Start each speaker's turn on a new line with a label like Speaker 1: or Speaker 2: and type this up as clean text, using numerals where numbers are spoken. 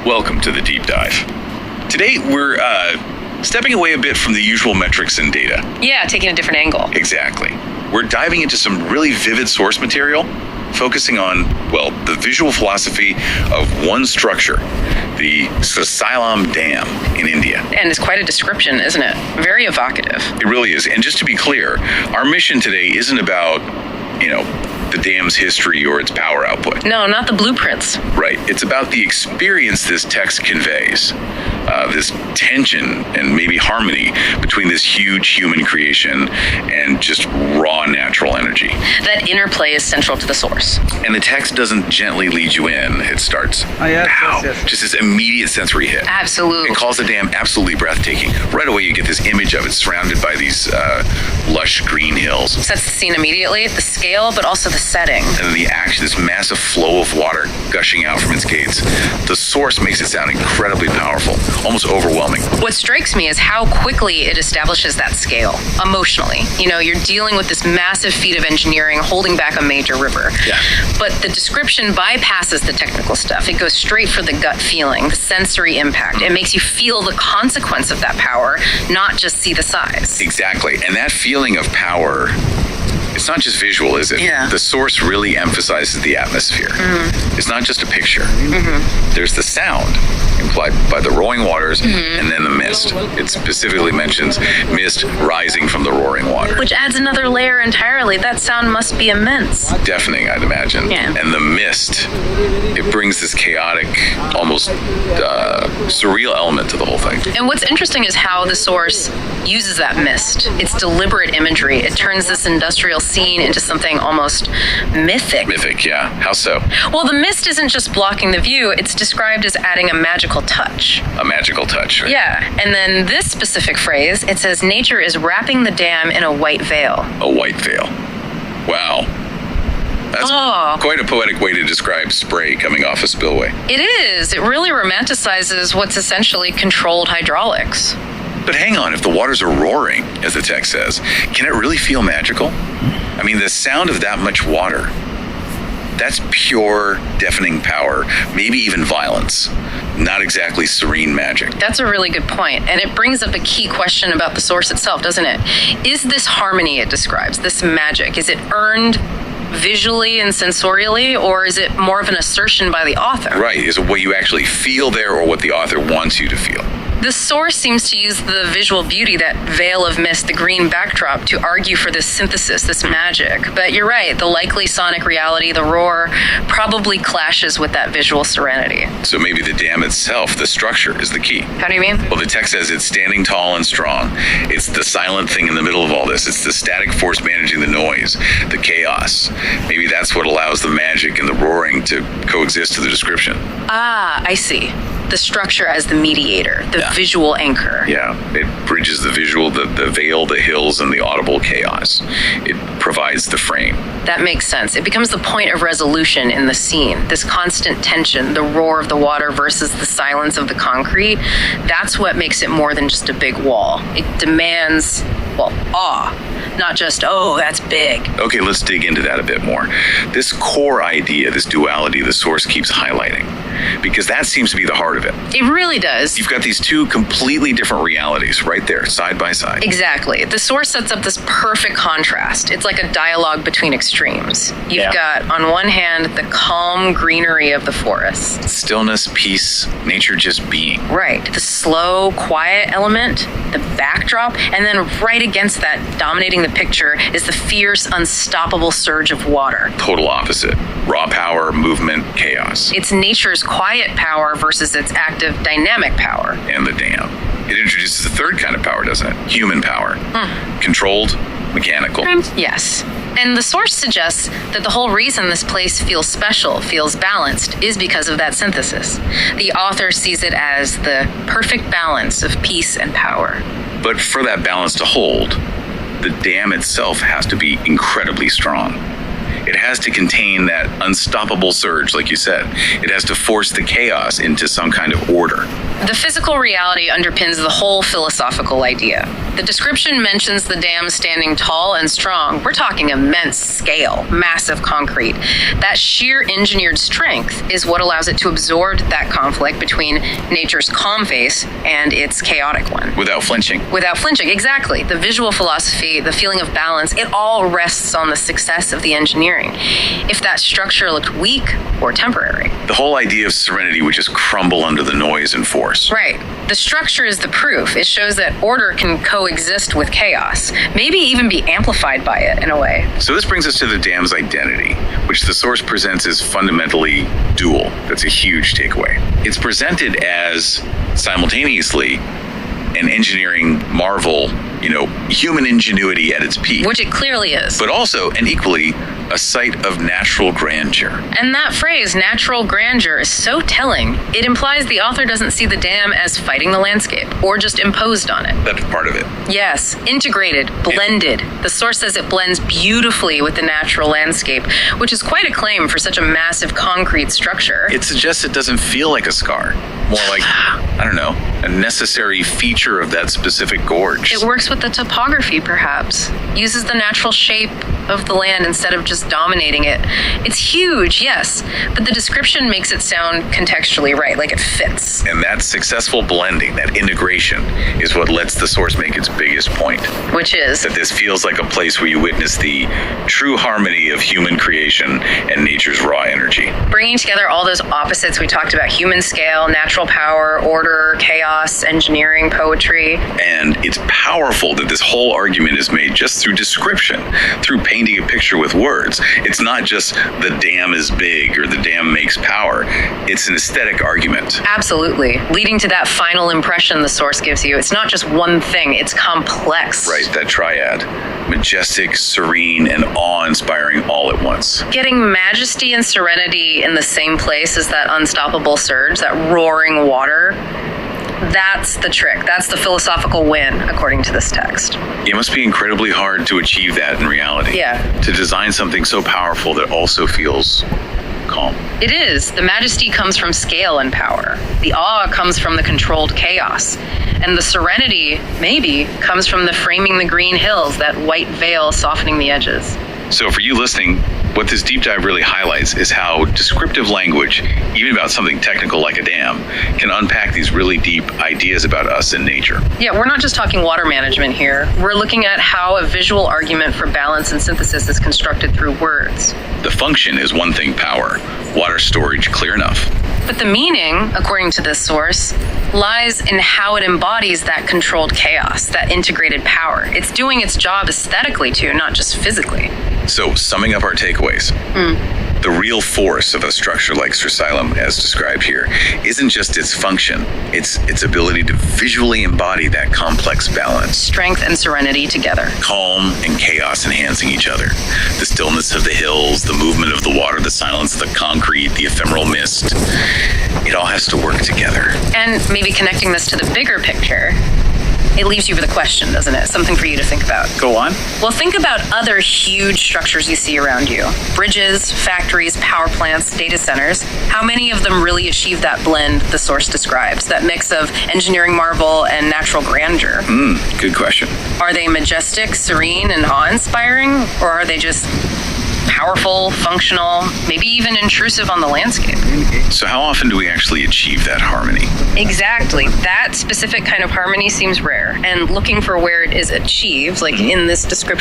Speaker 1: Welcome to the deep dive. Today we're stepping away a bit from the usual metrics and data.
Speaker 2: Yeah, taking a different angle.
Speaker 1: Exactly. We're diving into some really vivid source material, focusing on, well, the visual philosophy of one structure, the Srisailam Dam in India.
Speaker 2: And it's quite a description, isn't it? Very evocative.
Speaker 1: It really is. And just to be clear, our mission today isn't about, the dam's history or its power output.
Speaker 2: No, not the blueprints.
Speaker 1: Right. It's about the experience this text conveys. This tension and maybe harmony between this huge human creation and just raw natural energy.
Speaker 2: That interplay is central to the source.
Speaker 1: And the text doesn't gently lead you in. It starts,
Speaker 3: yes.
Speaker 1: just this immediate sensory hit.
Speaker 2: Absolutely.
Speaker 1: It calls the dam absolutely breathtaking. Right away you get this image of it surrounded by these lush green hills.
Speaker 2: Sets the scene immediately, the scale, but also the setting.
Speaker 1: And then the action, this massive flow of water gushing out from its gates. The source makes it sound incredibly powerful, almost overwhelming.
Speaker 2: What strikes me is how quickly it establishes that scale, emotionally. You're dealing with this massive feat of engineering holding back a major river.
Speaker 1: Yeah.
Speaker 2: But the description bypasses the technical stuff. It goes straight for the gut feeling, the sensory impact. It makes you feel the consequence of that power, not just see the size.
Speaker 1: Exactly. And that feeling of power, it's not just visual, is it?
Speaker 2: Yeah.
Speaker 1: The source really emphasizes the atmosphere.
Speaker 2: Mm-hmm.
Speaker 1: It's not just a picture.
Speaker 2: Mm-hmm.
Speaker 1: There's the sound implied by the roaring waters and then the mist. It specifically mentions mist rising from the roaring water.
Speaker 2: Which adds another layer entirely. That sound must be immense.
Speaker 1: Deafening, I'd imagine.
Speaker 2: Yeah.
Speaker 1: And the mist, it brings this chaotic, almost surreal element to the whole thing.
Speaker 2: And what's interesting is how the source uses that mist. It's deliberate imagery. It turns this industrial scene into something almost mythic.
Speaker 1: Mythic, yeah. How so?
Speaker 2: Well, the mist isn't just blocking the view. It's described as adding a magical touch.
Speaker 1: A magical touch. Right?
Speaker 2: Yeah. And then this specific phrase, it says nature is wrapping the dam in a white veil.
Speaker 1: A white veil. Wow. That's quite a poetic way to describe spray coming off a spillway.
Speaker 2: It is. It really romanticizes what's essentially controlled hydraulics.
Speaker 1: But hang on, if the waters are roaring, as the text says, can it really feel magical? I mean, the sound of that much water, that's pure, deafening power, maybe even violence. Not exactly serene magic.
Speaker 2: That's a really good point, and it brings up a key question about the source itself, doesn't it? Is this harmony it describes, this magic, is it earned visually and sensorially, or is it more of an assertion by the author?
Speaker 1: Right. Is it what you actually feel there or what the author wants you to feel?
Speaker 2: The source seems to use the visual beauty, that veil of mist, the green backdrop, to argue for this synthesis, this magic. But you're right, the likely sonic reality, the roar, probably clashes with that visual serenity.
Speaker 1: So maybe the dam itself, the structure, is the key.
Speaker 2: How do you mean?
Speaker 1: Well, the text says it's standing tall and strong. It's the silent thing in the middle of all this. It's the static force managing the noise, the chaos. Maybe that's what allows the magic and the roaring to coexist to the description.
Speaker 2: Ah, I see. The structure as the mediator, the visual anchor.
Speaker 1: Yeah, it bridges the visual, the veil, the hills, and the audible chaos. It provides the frame.
Speaker 2: That makes sense. It becomes the point of resolution in the scene. This constant tension, the roar of the water versus the silence of the concrete, that's what makes it more than just a big wall. It demands, awe. Not just, that's big.
Speaker 1: Okay, let's dig into that a bit more. This core idea, this duality, the source keeps highlighting, because that seems to be the heart of it.
Speaker 2: It really does.
Speaker 1: You've got these two completely different realities right there, side by side.
Speaker 2: Exactly. The source sets up this perfect contrast. It's like a dialogue between extremes. You've got, on one hand, the calm greenery of the forest.
Speaker 1: Stillness, peace, nature just being.
Speaker 2: Right. The slow, quiet element, the backdrop, and then right against that, dominating the picture, is the fierce, unstoppable surge of water.
Speaker 1: Total opposite. Raw power, movement, chaos.
Speaker 2: It's nature's quiet power versus its active, dynamic power.
Speaker 1: And the dam. It introduces a third kind of power, doesn't it? Human power. Controlled, mechanical.
Speaker 2: Yes. And the source suggests that the whole reason this place feels special, feels balanced, is because of that synthesis. The author sees it as the perfect balance of peace and power.
Speaker 1: But for that balance to hold, the dam itself has to be incredibly strong. It has to contain that unstoppable surge, like you said. It has to force the chaos into some kind of order.
Speaker 2: The physical reality underpins the whole philosophical idea. The description mentions the dam standing tall and strong. We're talking immense scale, massive concrete. That sheer engineered strength is what allows it to absorb that conflict between nature's calm face and its chaotic one.
Speaker 1: Without flinching.
Speaker 2: Without flinching, exactly. The visual philosophy, the feeling of balance, it all rests on the success of the engineering. If that structure looked weak or temporary.
Speaker 1: The whole idea of serenity would just crumble under the noise and force.
Speaker 2: Right. The structure is the proof. It shows that order can coexist with chaos, maybe even be amplified by it in a way.
Speaker 1: So this brings us to the dam's identity, which the source presents as fundamentally dual. That's a huge takeaway. It's presented as simultaneously an engineering marvel, human ingenuity at its peak.
Speaker 2: Which it clearly is.
Speaker 1: But also, and equally, a site of natural grandeur.
Speaker 2: And that phrase, natural grandeur, is so telling. It implies the author doesn't see the dam as fighting the landscape or just imposed on it.
Speaker 1: That's part of it.
Speaker 2: Yes, integrated, blended. The source says it blends beautifully with the natural landscape, which is quite a claim for such a massive concrete structure.
Speaker 1: It suggests it doesn't feel like a scar. More like, a necessary feature of that specific gorge.
Speaker 2: It works with the topography, perhaps. Uses the natural shape of the land instead of just dominating it. It's huge, yes, but the description makes it sound contextually right, like it fits.
Speaker 1: And that successful blending, that integration, is what lets the source make its biggest point.
Speaker 2: Which is?
Speaker 1: That this feels like a place where you witness the true harmony of human creation and nature's raw energy.
Speaker 2: Bringing together all those opposites we talked about, human scale, natural power, order, chaos, engineering, poetry.
Speaker 1: And it's powerful that this whole argument is made just through description, through painting a picture with words. It's not just the dam is big or the dam makes power. It's an aesthetic argument.
Speaker 2: Absolutely. Leading to that final impression the source gives you. It's not just one thing, it's complex.
Speaker 1: Right, that triad. Majestic, serene, and awe-inspiring all at once.
Speaker 2: Getting majesty and serenity in the same place as that unstoppable surge, that roaring water, that's the trick. That's the philosophical win, according to this text.
Speaker 1: It must be incredibly hard to achieve that in reality.
Speaker 2: Yeah.
Speaker 1: To design something so powerful that also feels calm.
Speaker 2: It is. The majesty comes from scale and power. The awe comes from the controlled chaos. And the serenity, maybe, comes from the framing the green hills, that white veil softening the edges.
Speaker 1: So for you listening, what this deep dive really highlights is how descriptive language, even about something technical like a dam, can unpack these really deep ideas about us and nature.
Speaker 2: Yeah, we're not just talking water management here. We're looking at how a visual argument for balance and synthesis is constructed through words.
Speaker 1: The function is one thing, power. Water storage, clear enough.
Speaker 2: But the meaning, according to this source, lies in how it embodies that controlled chaos, that integrated power. It's doing its job aesthetically too, not just physically.
Speaker 1: So, summing up our takeaways. The real force of a structure like Srisailam, as described here, isn't just its function, it's its ability to visually embody that complex balance.
Speaker 2: Strength and serenity together.
Speaker 1: Calm and chaos enhancing each other. The stillness of the hills, the movement of the water, the silence of the concrete, the ephemeral mist. It all has to work together.
Speaker 2: And maybe connecting this to the bigger picture, it leaves you with a question, doesn't it? Something for you to think about.
Speaker 1: Go on.
Speaker 2: Well, think about other huge structures you see around you. Bridges, factories, power plants, data centers. How many of them really achieve that blend the source describes, that mix of engineering marvel and natural grandeur?
Speaker 1: Good question.
Speaker 2: Are they majestic, serene, and awe-inspiring? Or are they just powerful, functional, maybe even intrusive on the landscape?
Speaker 1: So how often do we actually achieve that harmony?
Speaker 2: Exactly. That specific kind of harmony seems rare. And looking for where it is achieved, like in this description,